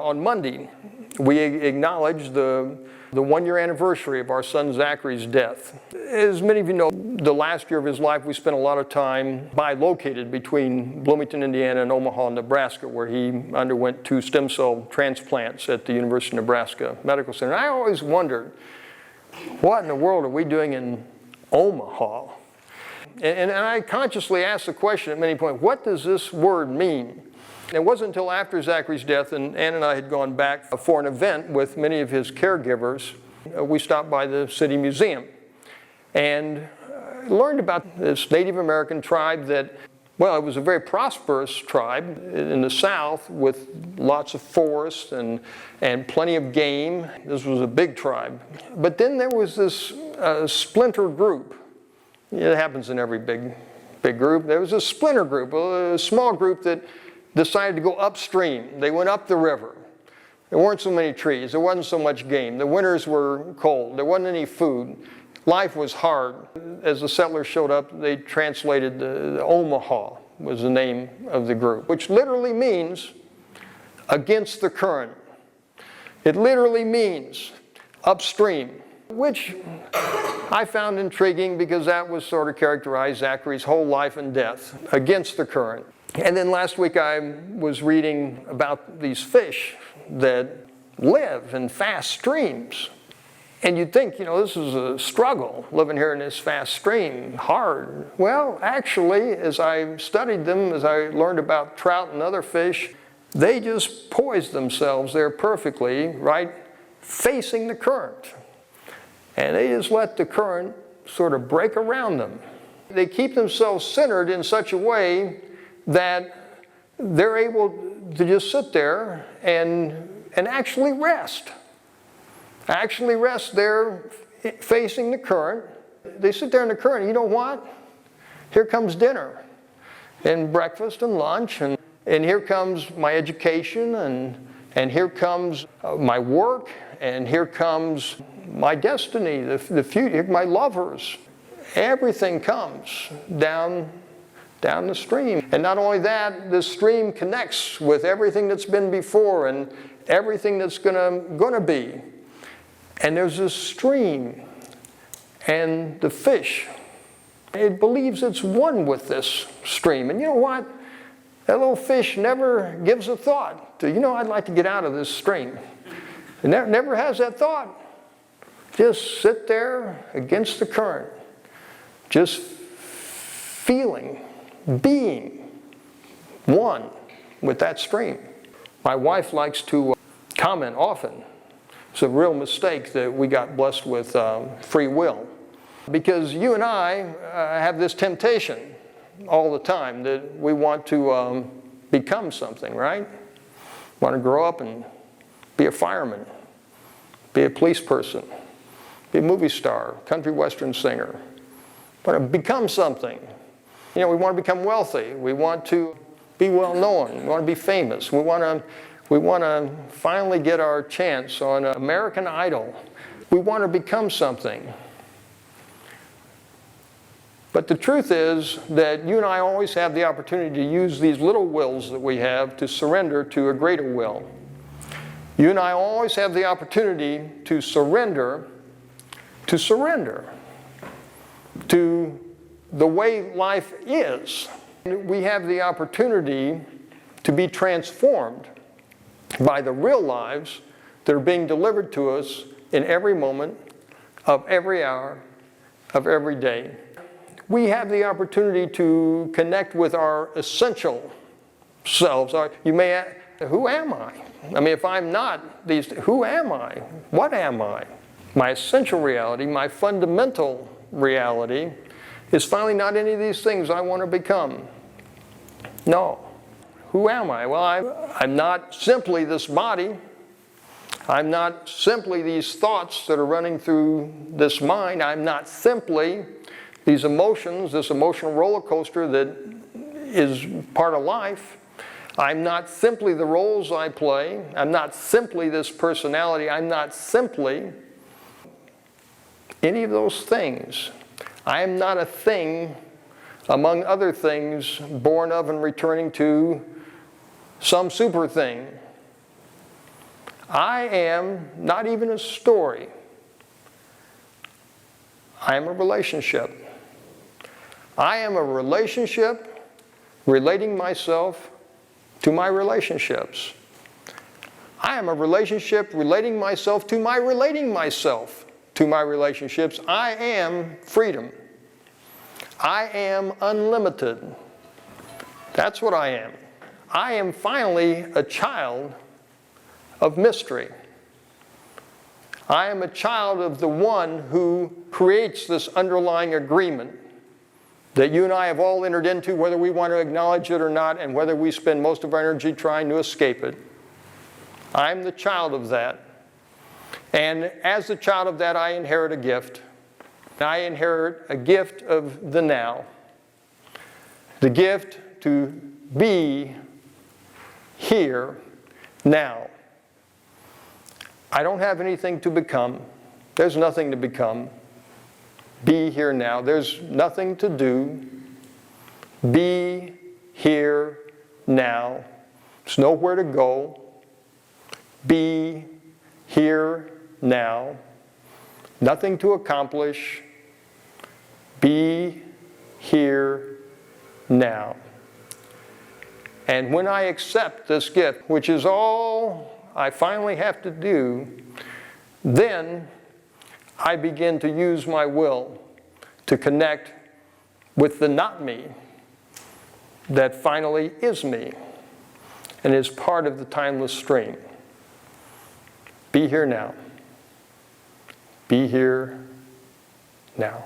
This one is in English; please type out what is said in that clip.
On Monday, we acknowledged the 1-year anniversary of our son Zachary's death. As many of you know, the last year of his life we spent a lot of time located between Bloomington, Indiana and Omaha, Nebraska, where he underwent 2 stem cell transplants at the University of Nebraska Medical Center. And I always wondered, what in the world are we doing in Omaha? And I consciously asked the question at many points, what does this word mean? It wasn't until after Zachary's death, and Ann and I had gone back for an event with many of his caregivers, we stopped by the city museum and learned about this Native American tribe that, well, it was a very prosperous tribe in the South with lots of forests and plenty of game. This was a big tribe. But then there was this splinter group. It happens in every big group. There was a splinter group, a small group that decided to go upstream. They went up the river. There weren't so many trees. There wasn't so much game. The winters were cold. There wasn't any food. Life was hard. As the settlers showed up, they translated the Omaha was the name of the group, which literally means against the current. It literally means upstream, which I found intriguing because that was sort of characterized Zachary's whole life and death, against the current. And then last week I was reading about these fish that live in fast streams. And you'd think, you know, this is a struggle, living here in this fast stream, hard. Well, actually, as I studied them, as I learned about trout and other fish, they just poise themselves there perfectly, right, facing the current. And they just let the current sort of break around them. They keep themselves centered in such a way that they're able to just sit there and actually rest. Actually rest there facing the current. They sit there in the current. You know what? Here comes dinner and breakfast and lunch, and here comes my education, and here comes my work, and here comes my destiny, the future, my lovers. Everything comes down the stream. And not only that, the stream connects with everything that's been before and everything that's gonna be. And there's this stream, and the fish, it believes it's one with this stream. And you know what? That little fish never gives a thought to, you know, I'd like to get out of this stream. It never has that thought. Just sit there against the current, just feeling, being one with that stream. My wife likes to comment often. It's a real mistake that we got blessed with free will. Because you and I have this temptation all the time that we want to become something, right? Want to grow up and be a fireman, be a police person, be a movie star, country western singer. Want to become something. You know, we want to become wealthy. We want to be well known. We want to be famous. We want to finally get our chance on American Idol. We want to become something. But the truth is that you and I always have the opportunity to use these little wills that we have to surrender to a greater will. You and I always have the opportunity to surrender to the way life is. We have the opportunity to be transformed by the real lives that are being delivered to us in every moment of every hour of every day. We have the opportunity to connect with our essential selves. You may ask, who am I? I mean, if I'm not these, who am I? What am I? My essential reality, my fundamental reality, is finally not any of these things I want to become. No. Who am I? Well, I'm not simply this body. I'm not simply these thoughts that are running through this mind. I'm not simply these emotions, this emotional roller coaster that is part of life. I'm not simply the roles I play. I'm not simply this personality. I'm not simply any of those things. I am not a thing among other things born of and returning to some super thing. I am not even a story. I am a relationship. I am a relationship relating myself to my relationships. I am a relationship relating myself to my relating myself to my relationships. I am freedom. I am unlimited. That's what I am. I am finally a child of mystery. I am a child of the one who creates this underlying agreement that you and I have all entered into, whether we want to acknowledge it or not, and whether we spend most of our energy trying to escape it. I'm the child of that. And as the child of that, I inherit a gift. I inherit a gift of the now. The gift to be here now. I don't have anything to become. There's nothing to become. Be here now. There's nothing to do. Be here now. There's nowhere to go. Be here now. Nothing to accomplish. Be here now. And when I accept this gift, which is all I finally have to do, then I begin to use my will to connect with the not me that finally is me and is part of the timeless stream. Be here now. Be here now.